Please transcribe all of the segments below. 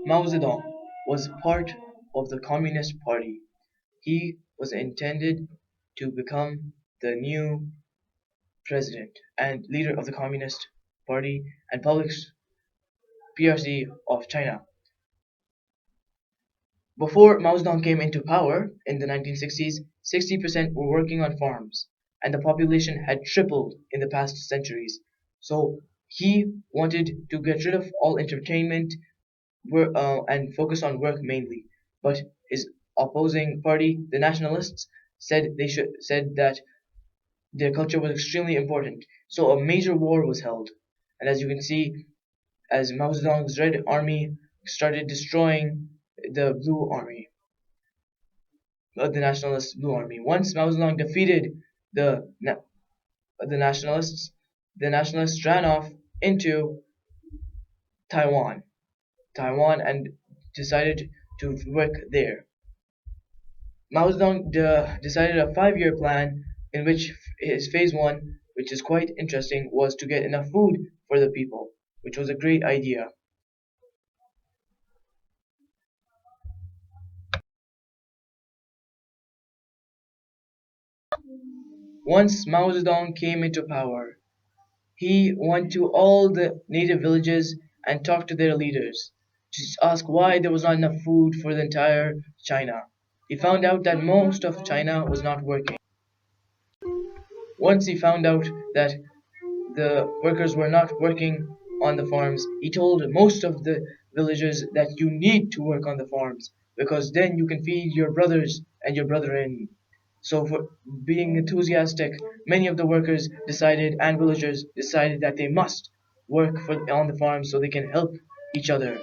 Mao Zedong was part of the Communist Party. He was intended to become the new president and leader of the Communist Party and Public PRC of China. Before Mao Zedong came into power in the 1960s, 60% were working on farms, and the population had tripled in the past centuries. So he wanted to get rid of all entertainment and focus on work mainly. But his opposing party, the nationalists, said that their culture was extremely important. So a major war was held, and as you can see, as Mao Zedong's Red Army started destroying the Blue Army, the nationalist Blue Army. Once Mao Zedong defeated the the nationalists, the nationalists ran off into Taiwan, and decided to work there. Mao Zedong decided a 5-year plan in which his phase one, which is quite interesting, was to get enough food for the people, which was a great idea. Once Mao Zedong came into power, he went to all the native villages and talked to their leaders to ask why there was not enough food for the entire China. He found out that most of China was not working. Once he found out that the workers were not working on the farms, he told most of the villagers that you need to work on the farms because then you can feed your brothers and your brethren. So, for being enthusiastic, many of the workers decided and villagers decided that they must work on the farms so they can help each other.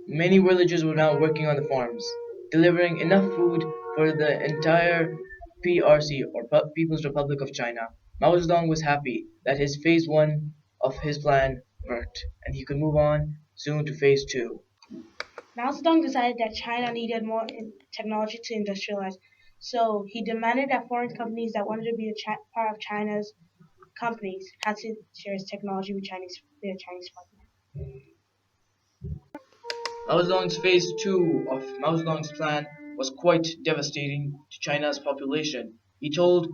Many villagers were now working on the farms, delivering enough food for the entire PRC or People's Republic of China. Mao Zedong was happy that his phase one of his plan worked, and he could move on soon to phase two. Mao Zedong decided that China needed more technology to industrialize, so he demanded that foreign companies that wanted to be part of China's companies had to share his technology with their Chinese partner. Mao Zedong's phase two of Mao Zedong's plan was quite devastating to China's population. He told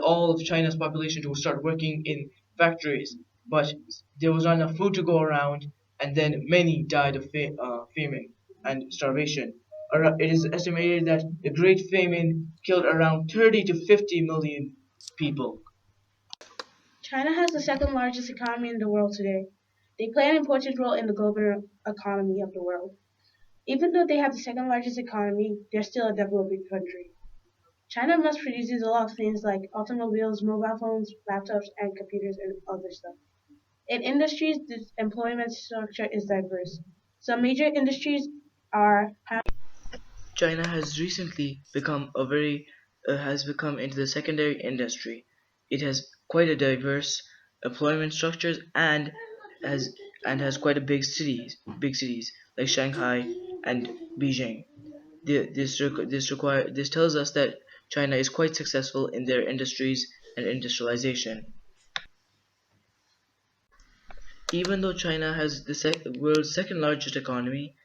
all of China's population to start working in factories, but there was not enough food to go around, and then many died of famine and starvation. It is estimated that the Great Famine killed around 30 to 50 million people. China has the second largest economy in the world today. They play an important role in the global economy of the world. Even though they have the second largest economy, they're still a developing country. China mass produces a lot of things like automobiles, mobile phones, laptops, and computers and other stuff. In industries, the employment structure is diverse. Some major industries are China has recently become a very has become into the secondary industry. It has quite a diverse employment structures has has quite a big cities like Shanghai and Beijing. This tells us that China is quite successful in their industries and industrialization. Even though China has the world's second largest economy,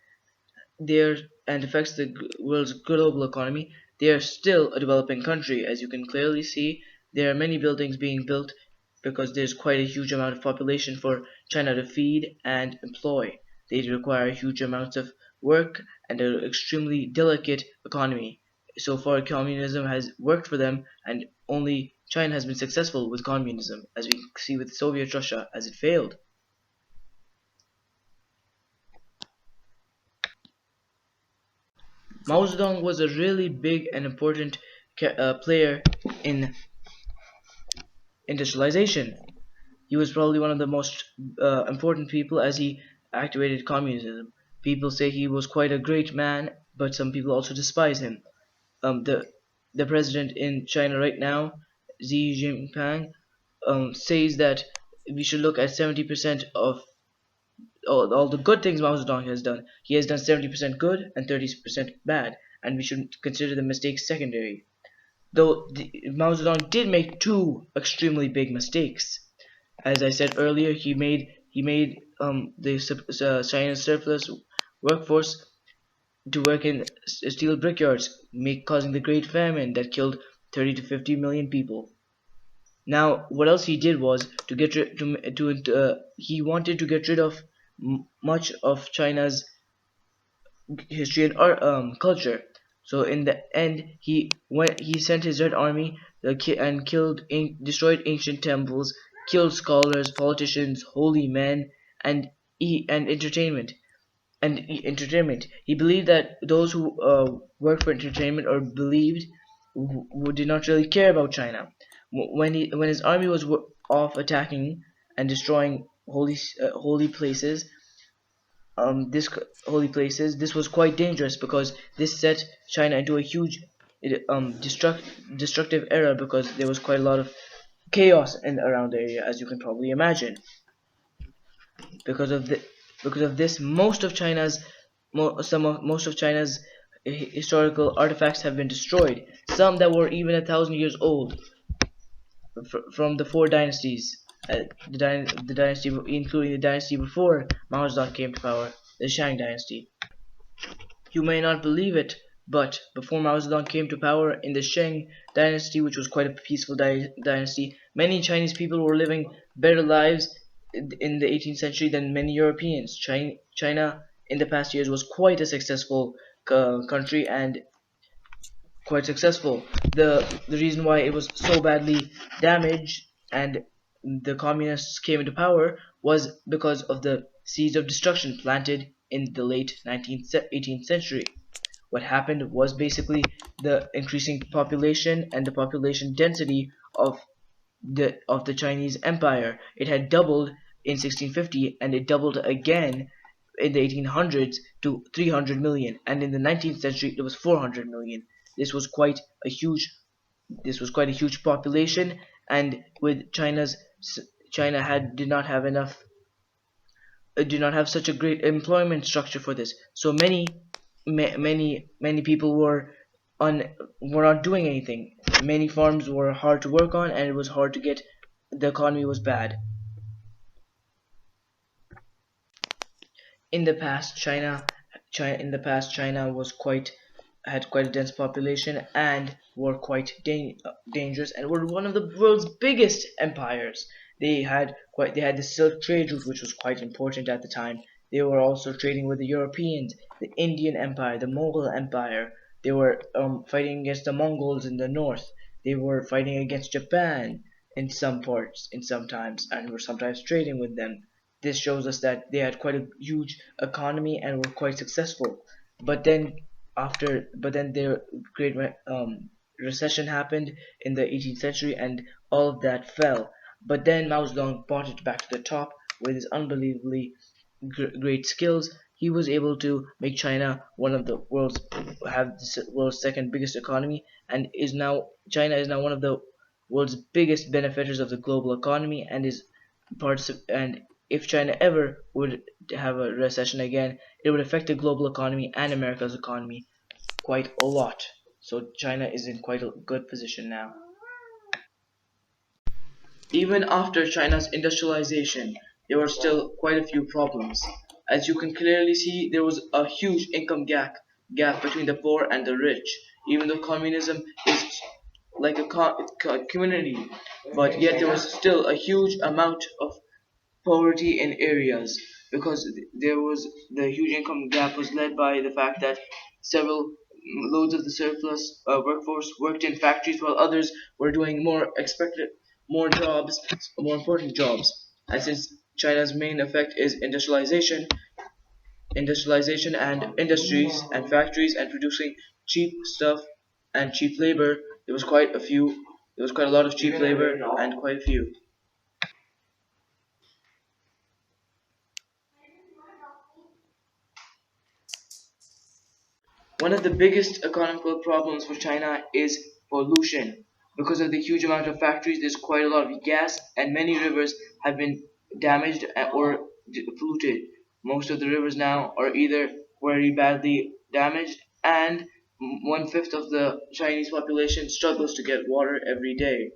there and affects the world's global economy, they are still a developing country. As you can clearly see, there are many buildings being built because there's quite a huge amount of population for China to feed and employ. They require huge amounts of work and an extremely delicate economy. So far, communism has worked for them, and only China has been successful with communism, as we see with Soviet Russia as it failed. Mao Zedong was a really big and important player in industrialization. He was probably one of the most important people as he activated communism. People say he was quite a great man, but some people also despise him. The president in China right now, Xi Jinping, says that we should look at 70% of all the good things Mao Zedong has done. He has done 70% good and 30% bad, and we should consider the mistakes secondary. Though Mao Zedong did make two extremely big mistakes. As I said earlier, he made China's surplus workforce to work in steel brickyards, causing the Great Famine that killed 30 to 50 million people. Now, what else he did was to get rid to he wanted to get rid of much of China's history and art, culture. So in the end, he sent his Red Army and destroyed ancient temples, killed scholars, politicians, holy men, and entertainment entertainment. He believed that those who worked for entertainment or believed who did not really care about China. When his army was off attacking and destroying holy places, this holy places, this was quite dangerous because this set China into a huge destructive era because there was quite a lot of chaos in around the area, as you can probably imagine. Because of the because of this, most of China's historical artifacts have been destroyed. Some that were even 1,000 years old, from the four dynasties, the dynasty including the dynasty before Mao Zedong came to power, the Shang dynasty. You may not believe it, but before Mao Zedong came to power in the Shang dynasty, which was quite a peaceful dynasty, many Chinese people were living better lives in the 18th century than many Europeans. China in the past years was quite a successful country and quite successful. The reason why it was so badly damaged and the communists came into power was because of the seeds of destruction planted in the late 19th 18th century. What happened was basically the increasing population and the population density of the Chinese Empire. It had doubled in 1650 and it doubled again in the 1800s to 300 million, and in the 19th century it was 400 million. This was quite a huge this was quite a huge population, and with China had did not have such a great employment structure for this. So many people on were not doing anything. Many farms were hard to work on, and it was hard to get. The economy was bad. In the past, China was quite had quite a dense population and were quite dangerous and were one of the world's biggest empires. They had the Silk Trade route, which was quite important at the time. They were also trading with the Europeans, the Indian Empire, the Mughal Empire. They were fighting against the Mongols in the north. They were fighting against Japan in some parts, in sometimes, and were sometimes trading with them. This shows us that they had quite a huge economy and were quite successful. But then but then their great recession happened in the 18th century and all of that fell. But then Mao Zedong brought it back to the top with his unbelievably great skills. He was able to make China one of the world's second biggest economy, and is now China is now one of the world's biggest benefactors of the global economy, and is and if China ever would have a recession again, it would affect the global economy and America's economy quite a lot. So China is in quite a good position now. Even after China's industrialization, there were still quite a few problems. As you can clearly see, there was a huge income gap between the poor and the rich. Even though communism is like a community, but yet there was still a huge amount of poverty in areas because there was the huge income gap was led by the fact that several loads of the surplus workforce worked in factories while others were doing more jobs, more important jobs. And since China's main effect is industrialization and industries and factories and producing cheap stuff and cheap labor, there was quite a lot of cheap labor and quite a few. One of the biggest economical problems for China is pollution. Because of the huge amount of factories, there's quite a lot of gas, and many rivers have been damaged or polluted. Most of the rivers now are either very badly damaged, and one fifth of the Chinese population struggles to get water every day.